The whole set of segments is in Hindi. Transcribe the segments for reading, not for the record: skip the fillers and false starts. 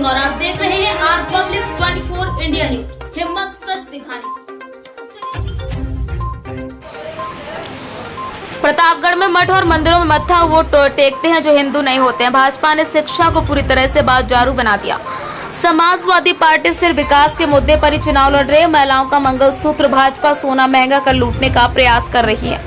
और आप देख रहे हैं आर पब्लिक 24 इंडिया न्यूज, हिम्मत सच दिखाने। प्रतापगढ़ में मठ और मंदिरों में मत्था वो टेकते हैं जो हिंदू नहीं होते हैं। भाजपा ने शिक्षा को पूरी तरह से बाजारू बना दिया। समाजवादी पार्टी सिर्फ विकास के मुद्दे पर ही चुनाव लड़ रही है। महिलाओं का मंगलसूत्र भाजपा सोना महंगा कर लूटने का प्रयास कर रही है।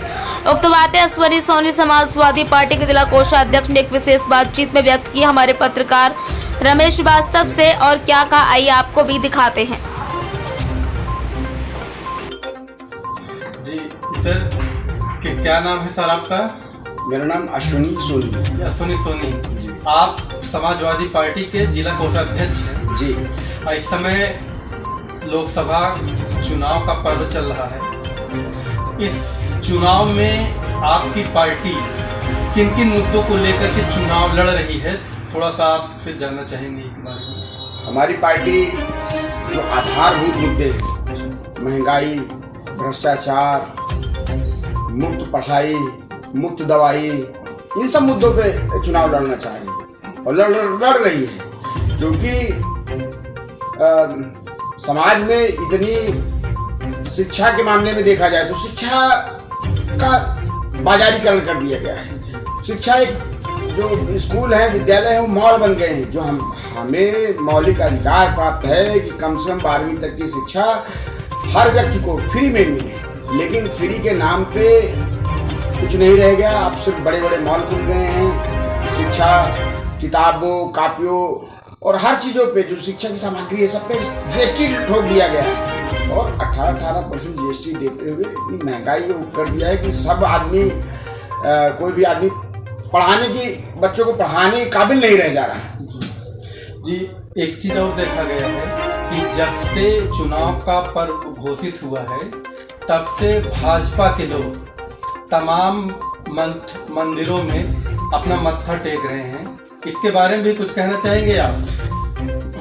उक्त बातें अश्वनी सोनी समाजवादी पार्टी के जिला कोषाध्यक्ष ने एक विशेष बातचीत में व्यक्त की। हमारे पत्रकार रमेश श्रीवास्तव से और क्या कहा, आइए आपको भी दिखाते हैं। जी सर, क्या नाम है सर आपका? मेरा नाम अश्वनी सोनी। अश्वनी सोनी, आप समाजवादी पार्टी के जिला कोषाध्यक्ष हैं जी। इस समय लोकसभा चुनाव का पर्व चल रहा है। इस चुनाव में आपकी पार्टी किन किन मुद्दों को लेकर के चुनाव लड़ रही है, थोड़ा सा आपसे जानना चाहेंगे इस बारे में। हमारी पार्टी जो आधारभूत मुद्दे हैं, महंगाई, भ्रष्टाचार, मुफ्त पढ़ाई, मुफ्त दवाई, इन सब मुद्दों पे चुनाव लड़ना चाह रही है और लड़ रही है। क्योंकि समाज में इतनी शिक्षा के मामले में देखा जाए तो शिक्षा का बाजारीकरण कर दिया गया है। शिक्षा एक जो स्कूल है, विद्यालय है, वो मॉल बन गए हैं। जो हमें मौलिक अधिकार प्राप्त है कि कम से कम 12वीं तक की शिक्षा हर व्यक्ति को फ्री में मिले, लेकिन फ्री के नाम पे कुछ नहीं रह गया। अब सिर्फ बड़े बड़े मॉल खुल गए हैं। शिक्षा, किताबों, कापियों और हर चीज़ों पे जो शिक्षा की सामग्री है सब पे जीएसटी ठोक दिया गया है और 18% जीएसटी देते हुए इतनी महंगाई कर दिया है कि सब आदमी कोई भी आदमी पढ़ाने की, बच्चों को पढ़ाने के काबिल नहीं रह जा रहा है। जी, एक चीज़ और देखा गया है कि जब से चुनाव का पर्व घोषित हुआ है तब से भाजपा के लोग तमाम मंदिरों में अपना मत्था टेक रहे हैं। इसके बारे में भी कुछ कहना चाहेंगे आप?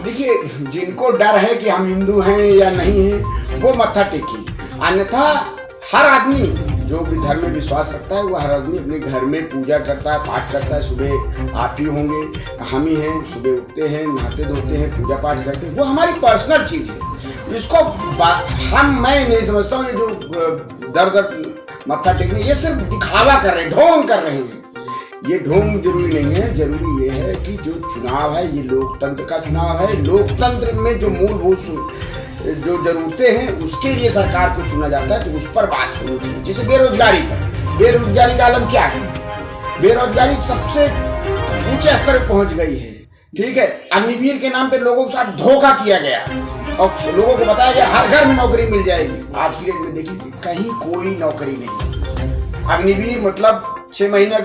देखिए, जिनको डर है कि हम हिंदू हैं या नहीं हैं वो मत्था टेकी, अन्यथा हर आदमी जो भी धर्म में विश्वास रखता है वो हर आदमी अपने घर में पूजा करता है, पाठ करता है। सुबह आप ही होंगे, हम ही हैं, सुबह उठते हैं, नहाते धोते हैं, पूजा पाठ करते हैं। वो हमारी पर्सनल चीज़ है। इसको मैं नहीं समझता हूँ ये जो दर मत्था टेकने, ये सिर्फ दिखावा कर रहे हैं, ढोंग कर रहे हैं। ये ढोंग जरूरी नहीं है। जरूरी ये है कि जो चुनाव है ये लोकतंत्र का चुनाव है। लोकतंत्र में जो मूलभूत जो जरूरतें हैं उसके लिए सरकार को चुना जाता है, तो उस पर बात होनी चाहिए। जैसे बेरोजगारी पर, बेरोजगारी का आलम क्या है? बेरोजगारी सबसे ऊंचे स्तर पर पहुंच गई है। ठीक है, अग्निवीर के नाम पे लोगों के साथ धोखा किया गया और लोगों को बताया गया हर घर में नौकरी मिल जाएगी। आज की डेट में देखिए कहीं कोई नौकरी नहीं। अग्निवीर मतलब 6 महीने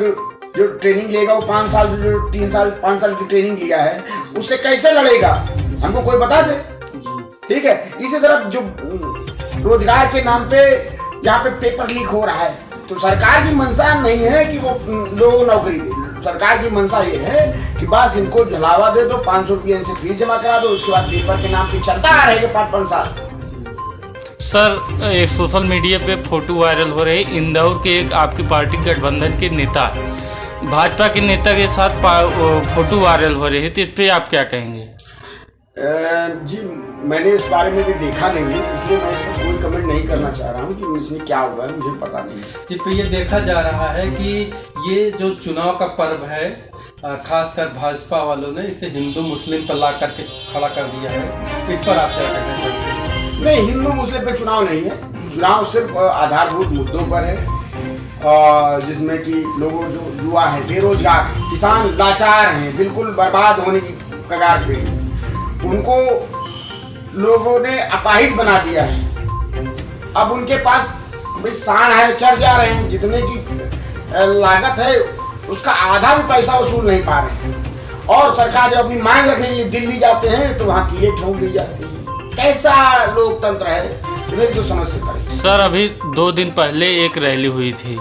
जो ट्रेनिंग लेगा वो 5 साल, जो 3 साल 5 साल की ट्रेनिंग लिया है उससे कैसे लड़ेगा? हमको कोई बता दे। ठीक है, इसी तरह जो रोजगार के नाम पे यहाँ पे पेपर लीक हो रहा है, तो सरकार की मंशा नहीं है कि वो लोगों को नौकरी दे। सरकार की मंशा ये है कि बस इनको झलावा दे दो, 500 रुपये इनसे फीस जमा करा दो, उसके बाद पेपर के नाम पे चलता रहेगा 5-5 साल। सर, एक सोशल मीडिया पे फोटो वायरल हो रही, इंदौर के एक आपकी पार्टी गठबंधन के नेता भाजपा के नेता के साथ फोटो वायरल हो रही है, तो इस पर आप क्या कहेंगे? जी, मैंने इस बारे में भी देखा नहीं है, इसलिए मैं इस पर कोई कमेंट नहीं करना चाह रहा हूँ कि इसमें क्या हुआ है, मुझे पता नहीं। जी, तो ये देखा जा रहा है कि ये जो चुनाव का पर्व है, खासकर भाजपा वालों ने इसे हिंदू मुस्लिम पर ला करके खड़ा कर दिया है। इस पर आप क्या कहना चाहते हैं? नहीं, हिंदू मुस्लिम पे चुनाव नहीं है। चुनाव सिर्फ आधारभूत मुद्दों पर है, जिसमें कि लोगों जो युवा है, बेरोजगार, किसान लाचार हैं, बिल्कुल बर्बाद होने की कगार पे हैं, उनको लोगों ने अपाहिज बना दिया है। अब उनके पास भाई सांड है, चढ़ जा रहे हैं। जितने की लागत है उसका आधा भी पैसा वसूल नहीं पा रहे हैं। और सरकार जब अपनी मांग रखने के लिए दिल्ली जाते हैं तो वहाँ कीलें ठोक दी जाती है। कैसा लोकतंत्र है, तो समझ से पड़े। सर, अभी 2 दिन पहले एक रैली हुई थी।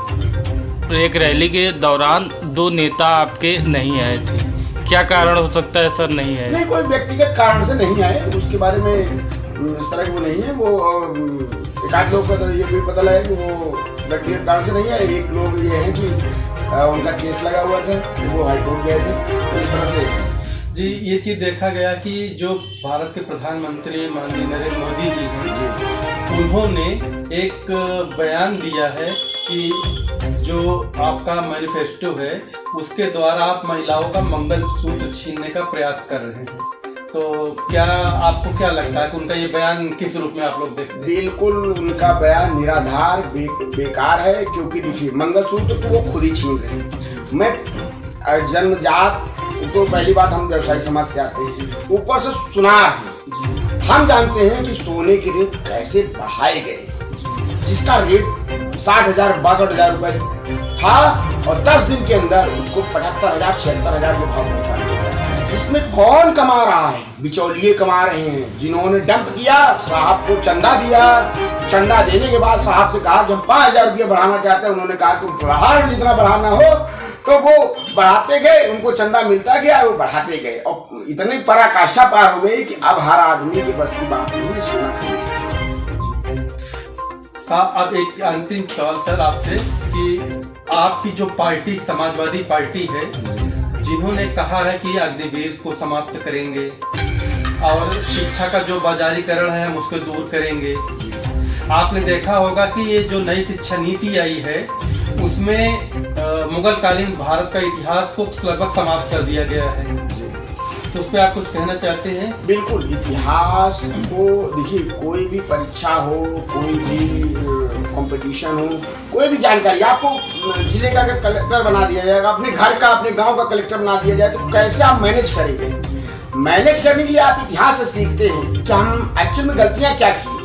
एक रैली के दौरान 2 नेता आपके नहीं आए थे, क्या कारण हो सकता है सर? नहीं है, नहीं, कोई व्यक्तिगत कारण से नहीं आए, उसके बारे में इस तरह की वो नहीं है। वो एक आध लोग का तो ये भी पता लगा कि वो व्यक्तिगत कारण से नहीं आए। एक लोग ये है कि उनका केस लगा हुआ था, वो हाईकोर्ट गए थे, तो इस तरह से। जी, ये चीज़ देखा गया कि जो भारत के प्रधानमंत्री माननीय नरेंद्र मोदी जी हैं, उन्होंने एक बयान दिया है कि जो आपका मैनिफेस्टो है उसके द्वारा आप महिलाओं का मंगलसूत्र छीनने का प्रयास कर रहे हैं। तो क्या आपको क्या लगता है कि उनका ये बयान किस रूप में आप लोग देखते हैं? बिल्कुल उनका बयान निराधार बेकार है, क्योंकि देखिए मंगलसूत्र तो वो खुद ही छीन रहे हैं। मैं जन्मजात तो पहली बात हम व्यवसायी समाज से आते हैं, ऊपर से सुनार हैं। हम जानते हैं कि सोने के रेट कैसे बढ़ाए गए, जिसका रेट 60,000 62,000 रुपए था और 10 दिन के अंदर उसको 75,000 76,000 के भाव पहुंचा दिया। इसमें कौन कमा रहा है? बिचौलिए कमा रहे हैं, जिन्होंने डंप किया, साहब को चंदा दिया, चंदा देने के बाद साहब से कहा कि हम 5,000 रुपये बढ़ाना चाहते हैं। उन्होंने कहा तुम बढ़ा, जितना बढ़ाना हो, तो वो बढ़ाते गए, उनको चंदा मिलता गया, वो बढ़ाते गए और इतनी पराकाष्ठा पार हो गई कि अब हर आदमी की बस की बात नहीं सोना खरीदना। अब एक अंतिम सवाल सर आपसे कि आपकी जो पार्टी समाजवादी पार्टी है, जिन्होंने कहा है कि अग्निवीर को समाप्त करेंगे और शिक्षा का जो बाजारीकरण है हम उसको दूर करेंगे, आपने देखा होगा कि ये जो नई शिक्षा नीति आई है उसमें मुगल कालीन भारत का इतिहास को लगभग समाप्त कर दिया गया है। तो उस पर आप कुछ कहना चाहते हैं? बिल्कुल, इतिहास को देखिए, कोई भी परीक्षा हो, कोई भी कंपटीशन हो, कोई भी जानकारी आपको जिले का अगर कलेक्टर बना दिया जाएगा, अपने घर का अपने गांव का कलेक्टर बना दिया जाए, तो कैसे आप मैनेज करेंगे? मैनेज करने के लिए आप इतिहास से सीखते हैं कि हम एक्चुअल में गलतियां क्या की,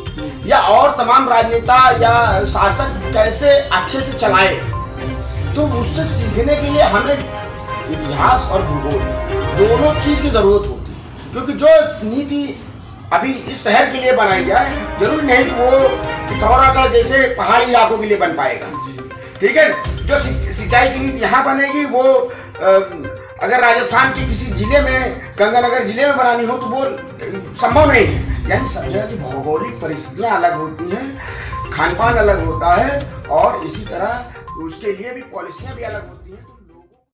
या और तमाम राजनेता या शासक कैसे अच्छे से चलाए। तो उससे सीखने के लिए हमें इतिहास और भूगोल दोनों चीज की जरूरत होती है, क्योंकि जो नीति अभी इस शहर के लिए बनाई जाए, जरूरी नहीं कि वो पिथौरागढ़ जैसे पहाड़ी इलाकों के लिए बन पाएगा। ठीक है, जो सिंचाई की नीति यहाँ बनेगी, वो अगर राजस्थान के किसी जिले में, गंगानगर जिले में बनानी हो, तो वो संभव नहीं है। यानी सब जगह की भौगोलिक परिस्थितियाँ अलग होती हैं, खान पान अलग होता है, और इसी तरह उसके लिए भी पॉलिसियाँ भी अलग होती हैं।